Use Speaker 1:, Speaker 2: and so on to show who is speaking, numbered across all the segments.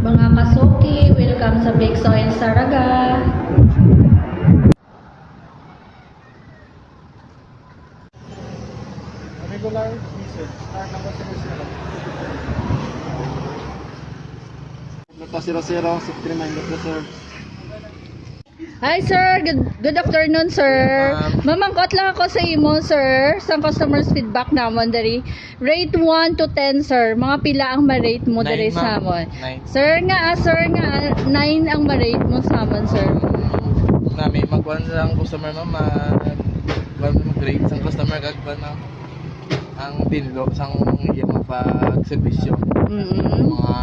Speaker 1: Mga kasuki, welcome sa Big Soil Saraga.
Speaker 2: Regular usage. Start number 00. Nota 00, safety reminder po, sir.
Speaker 1: Hi sir, good afternoon sir. Mamangkot lang ako sa imo sir, sa customers feedback namon diri. Rate 1 to 10 sir. Mga pila ang ma-rate mo diri sa amon?
Speaker 2: 9.
Speaker 1: Sir nga 9 ang ma-rate mo sa amon sir.
Speaker 2: Nami magkuhan lang customer ma'am, mag-rate sang customer kag na ang dinlo sang iya mapag-serbisyo. Mga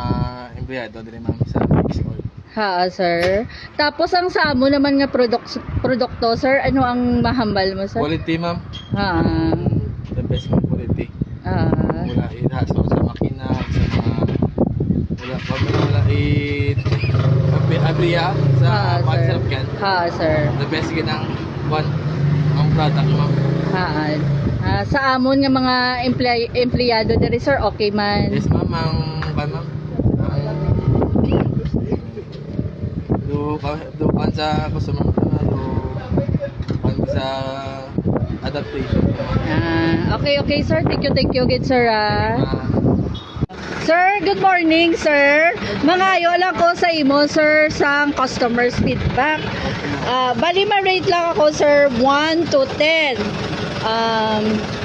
Speaker 2: empleyado diri ma'am sa Big Soil.
Speaker 1: Ha sir. Tapos ang sa amo naman nga produkto sir, ano ang mahambal mo sir?
Speaker 2: Quality ma'am.
Speaker 1: Ha.
Speaker 2: The best ng quality. Mula ihasok sa makina, sa mga wala abriya sa pagsalapkan.
Speaker 1: Ha sir.
Speaker 2: The best ginang one ang product ma'am.
Speaker 1: Sa amon nga mga empleyado diri sir, okay man.
Speaker 2: Yes ma'am, ang do kan sa customer do kan sa adaptation.
Speaker 1: Okay sir, thank you good sir. Sir, good morning sir. Mangayo lang ko sa imo sir sa customers feedback. Bali ma-rate lang ako sir 1 to 10.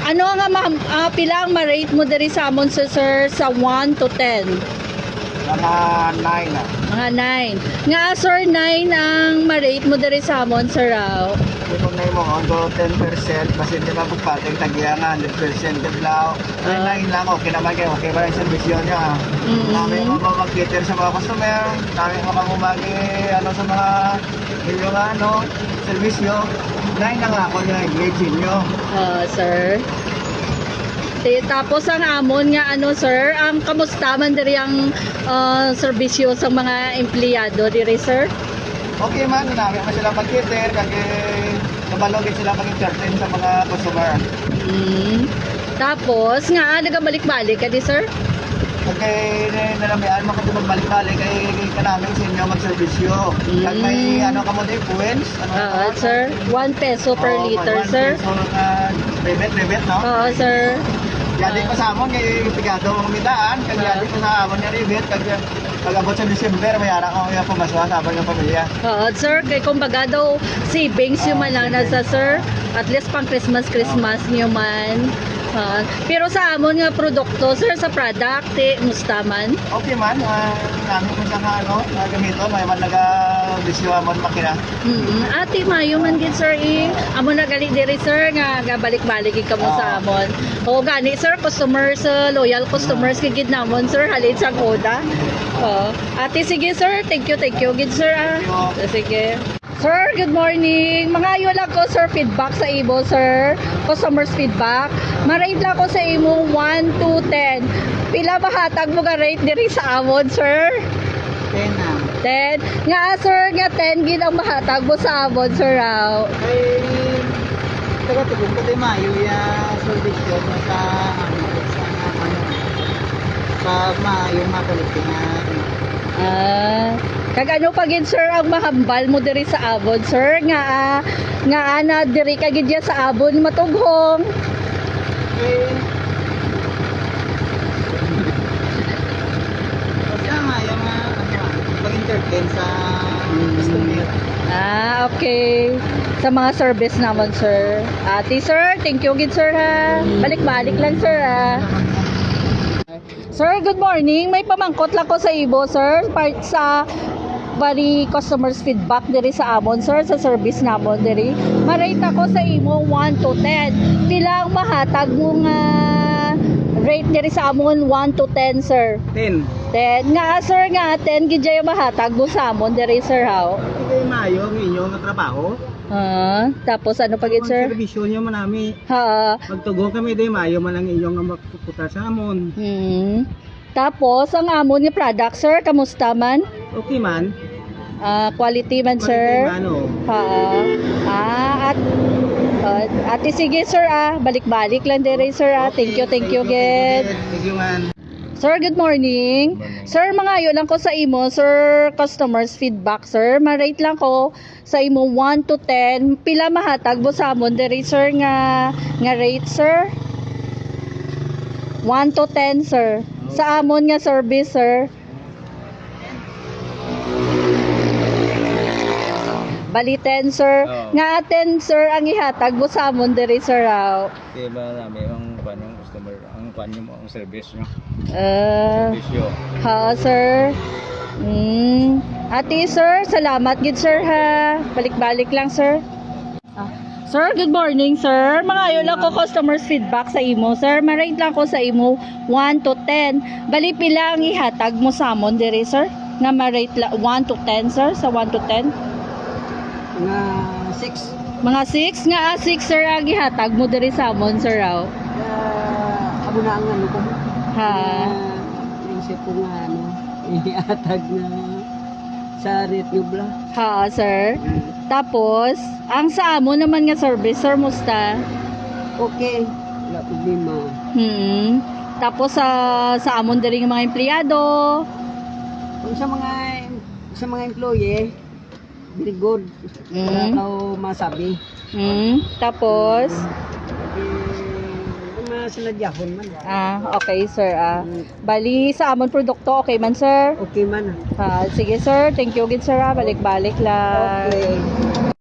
Speaker 1: Ano nga pila ang ma-rate mo diri sa amon sir sa 1 to 10?
Speaker 2: Mga 9 na.
Speaker 1: Mga 9. Nga sir 9 ang ma-rate mo diri sa amon sir raw.
Speaker 2: Kung na mo on 10% kasi hindi man pagpating tagiya nga 100% diblaw. Ay lang okay naman kayo. Okay ba yung servisyo niya? Namin mag-cater sa mga customer, namin makamumagi sa mga inyong servisyo. 9 na nga ako yung engage nyo.
Speaker 1: Sir. Tapos ang amon nga sir, ang kamusta man diri ang serbisyo sa mga empleyado diri sir?
Speaker 2: Okay man, namin man sila mag-cater kasi kabalogin sila mag-entertain sa mga customer.
Speaker 1: Tapos nga nagabalik-balik ka di sir?
Speaker 2: Okay, nalamian mo kasi magbalik-balik kay kanaming sa inyo mag-servisyo. Kag may kamo din influence?
Speaker 1: Sir, 1 peso per liter sir.
Speaker 2: So, rebate, no?
Speaker 1: Oo sir.
Speaker 2: Yadi pa sa amon kay pigado ang mitaan, kag yadi pa sa amon nga rebate kag pag-abot sa December mayara ko yung pumaswa sa abang ng pamilya.
Speaker 1: Oo sir, kay kumbaga daw savings yung man lang nasa sir. At least pang Christmas nyo man. Pero sa amon nga produkto sir, sa product musta man?
Speaker 2: Okay man, namin kung sa gamito, may man naga-bisyo amon makina.
Speaker 1: Ate mayo man gid sir amo na gali diri sir nga gabalik-balik ka mo sa amon. O gani sir, customers loyal customers gid namon sir halin sa koda. Ate sige sir, thank you gid sir. Sige. Sir, good morning. Mangayo lang ko sir feedback sa imo sir. Customers feedback. Ma-rate lang ko sa imo 1 to 10. Pila ba hatag mo ga rate diri sa amon sir?
Speaker 2: 10 na.
Speaker 1: 10. Nga sir, nga 10 gid ang mahatag mo sa amon sir raw.
Speaker 2: Ay, taga-tugong ko tayo mayo yung servisyo mo sa sa maayong makulitin na
Speaker 1: Kag ano pa gid sir ang mahambal mo diri sa abon sir nga ana diri ka gid sa abon matughong.
Speaker 2: Kaya nga yung pag-entertain sa customer.
Speaker 1: Okay. Sa mga service naman sir. Ate sir, thank you gid sir ha. Balik-balik lang sir ha. Sir, good morning. May pamangkot lang ko sa ibo sir. Part sa bari customers feedback diri sa amon sir, sa service namon diri. Ma-rate ako sa imo 1 to 10. Pila ang mahatag mo nga rate diri sa amon 1 to 10 sir?
Speaker 2: 10.
Speaker 1: 10 nga sir nga 10 gid jay mahatag mo sa amon diri sir how?
Speaker 2: Ito mayo ang inyong trabaho.
Speaker 1: Tapos ano pa gid sir?
Speaker 2: Ang servisyo nyo manami. Magtugo kami day mayo man ang inyong mapuputa sa amon.
Speaker 1: Tapos ang amon nga product sir, kamusta man?
Speaker 2: Okay man.
Speaker 1: Quality man sir. Ate sige sir balik-balik lang dire sir. Thank you gid.
Speaker 2: Thank you man.
Speaker 1: Sir, good morning. Sir, mga lang ko sa imo, sir, customers feedback, sir. Ma-rate lang ko sa imo 1 to 10. Pila mahatag mo sa amon diri, sir, nga rate, sir? 1 to 10, sir. Sa amon nga service, sir. Bali 10, sir.
Speaker 3: Oo.
Speaker 1: Nga 10, sir, ang ihatag mo sa amon diri, sir.
Speaker 3: Kaya ba namin ang kwan yung customer, ang kwan yung ang service nyo?
Speaker 1: Uh,
Speaker 3: Servisyo.
Speaker 1: ha, sir. Ate, sir, salamat gid, sir, ha. Balik-balik lang, sir. Sir, good morning, sir. Mga ayo lang ko customers feedback sa imo, sir. Ma-rate lang ko sa imo 1 to 10. Bali pila ang ihatag mo sa amon diri, sir? Nga ma-rate 1 to 10, sir, sa 1 to 10.
Speaker 4: Mga 6.
Speaker 1: Mga 6 nga 6, sir, ang ihatag mo diri sa amon, sir, raw.
Speaker 4: Abo na ang ano ko.
Speaker 1: Ha.
Speaker 4: Naisip ko nga ano, iatag na sa rate nyo bla.
Speaker 1: Ha, sir. Tapos, ang sa amon naman nga service, sir, musta?
Speaker 4: Okay, wala problema.
Speaker 1: Tapos sa amon diri nga mga empleyado.
Speaker 4: Kung sa mga employee, very good. Wala
Speaker 1: Mm.
Speaker 4: tao masabi.
Speaker 1: Tapos
Speaker 4: Mga sinadyahon man.
Speaker 1: okay, sir. Bali sa amon produkto, okay man, sir.
Speaker 4: Okay man.
Speaker 1: Sige, sir. Thank you gid, sir. Balik-balik lang.
Speaker 4: Okay.